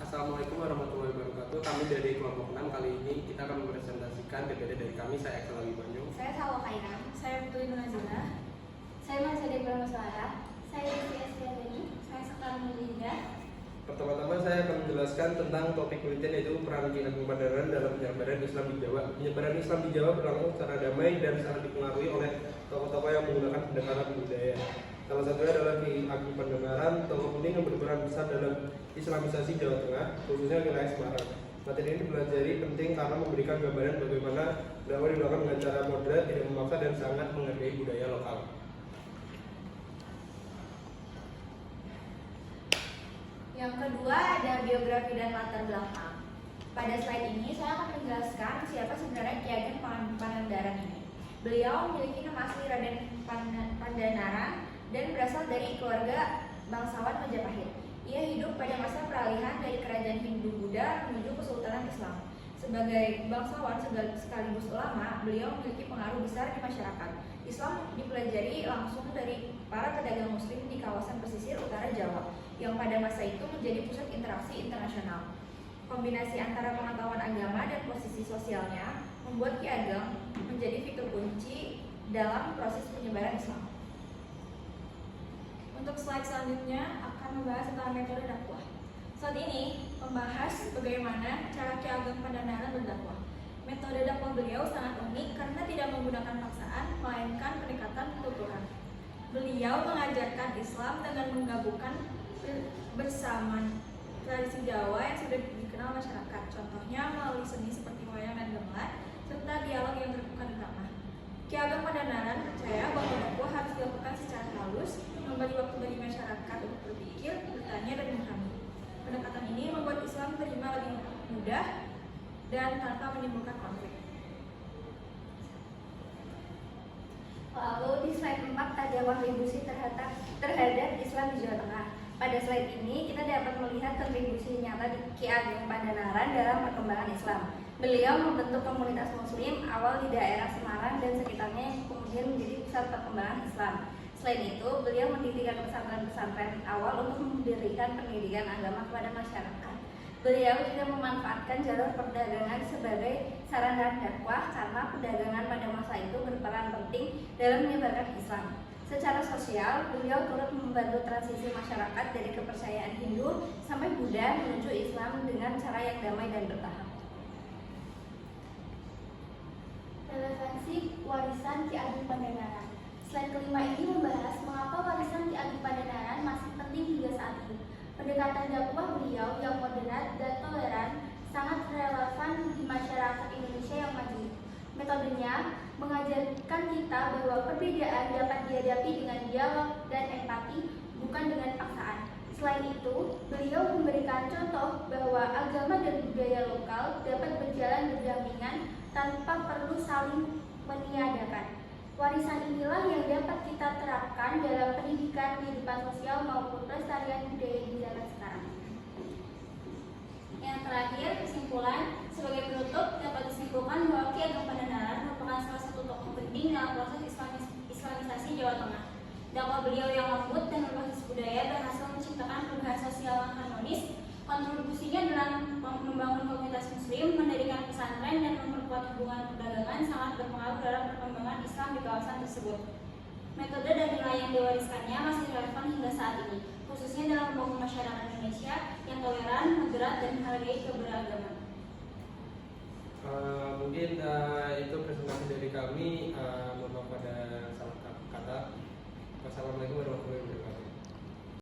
Assalamualaikum warahmatullahi wabarakatuh. Kami dari kelompok 6 kali ini kita akan mempresentasikan DPD dari kami. Saya Excel Abimanyu. Saya Salwa Kairam. Saya Putri Nazila. Saya Marsadi Pramaswara. Saya Devi Astriani. Saya Sekar Mulinda. Pertama-tama saya akan menjelaskan tentang topik penelitian, yaitu peran Ki Ageng Pandanaran dalam penyebaran Islam di Jawa. Penyebaran Islam di Jawa berlangsung secara damai dan sangat dipengaruhi oleh tokoh-tokoh yang menggunakan pendekatan budaya. Salah satunya adalah Ki Ageng Pandanaran, tokoh penting yang berperan besar dalam Islamisasi Jawa Tengah, khususnya wilayah Semarang. Materi ini dipelajari penting karena memberikan gambaran bagaimana dakwah dilakukan dengan cara moderat, tidak memaksa, dan sangat menghargai budaya lokal. Yang kedua ada biografi dan latar belakang. Pada slide ini saya akan menjelaskan siapa sebenarnya Ki Ageng Pangandaran ini. Beliau memiliki nama asli Raden Pandanaran dan berasal dari keluarga bangsawan Majapahit. Ia hidup pada masa peralihan dari kerajaan Hindu-Buddha menuju Kesultanan Islam. Sebagai bangsawan sekaligus ulama, beliau memiliki pengaruh besar di masyarakat. Islam dipelajari langsung dari para pedagang muslim di kawasan pesisir utara Jawa, yang pada masa itu menjadi pusat interaksi internasional. Kombinasi antara pengetahuan agama dan posisi sosialnya membuat Ki Ageng menjadi fitur kunci dalam proses penyebaran Islam. Untuk slide selanjutnya akan membahas tentang metode dakwah. Saat ini membahas bagaimana cara Ki Ageng Pandanaran berdakwah. Metode dakwah beliau sangat unik karena tidak menggunakan paksaan, melainkan pendekatan ketuturan. Beliau mengajarkan Islam dengan menggabungkan bersama tradisi Jawa yang sudah dikenal masyarakat. Contohnya melalui seni seperti wayang dan gamelan, serta dialog yang terbuka dan ramah. Ki Ageng Pandanaran percaya bahwa dakwah harus dilakukan secara halus, memberi waktu bagi masyarakat untuk berpikir, bertanya, dan memahami. Pendekatan ini membuat Islam terima lebih mudah dan tanpa menimbulkan konflik. Lalu di slide 4 ada kontribusi terhadap Islam di Jawa Tengah. Pada slide ini kita dapat melihat kontribusi nyata di Ki Ageng Pandanaran dalam perkembangan Islam. Beliau membentuk komunitas muslim awal di daerah Semarang dan sekitarnya yang kemudian menjadi pusat perkembangan Islam. Selain itu, beliau mendirikan pesantren-pesantren awal untuk mendirikan pendidikan agama kepada masyarakat. Beliau juga memanfaatkan jalur perdagangan sebagai sarana dakwah karena perdagangan pada masa itu berperan penting dalam menyebarkan Islam. Secara sosial, beliau turut membantu transisi masyarakat dari kepercayaan Hindu sampai Buddha menuju Islam dengan cara yang damai dan bertahap. Relevansi warisan Ki Ageng Pandanaran. Slide kelima ini membahas mengapa warisan Ki Ageng Pandanaran masih penting hingga saat ini. Pendekatan dakwah beliau yang moderat dan toleran sangat relevan di masyarakat Indonesia yang maju. Metodenya mengajarkan kita bahwa perbedaan dapat dihadapi dengan dialog dan empati, bukan dengan paksaan. Selain itu, beliau memberikan contoh bahwa agama dan budaya lokal dapat berjalan berdampingan tanpa perlu saling meniadakan. Warisan inilah yang dapat kita terapkan dalam pendidikan, kehidupan sosial maupun pelestarian budaya di zaman sekarang. Yang terakhir, kesimpulan. Sebagai penutup, dapat disimpulkan bahwa Ki Ageng Pandanaran merupakan salah satu tokoh penting dalam proses Islamisasi Jawa Tengah. Dakwah beliau yang lembut dan berbasis budaya berhasil menciptakan perubahan sosial yang harmonis. Kontribusinya dalam membangun komunitas muslim, mendirikan pesantren, dan memperkuat hubungan perdagangan sangat berpengaruh dalam perkembangan Islam di kawasan tersebut. Metode dan nilai yang diwariskannya masih relevan hingga saat ini, khususnya dalam membangun masyarakat Indonesia yang toleran, moderat, dan menghargai keberagaman.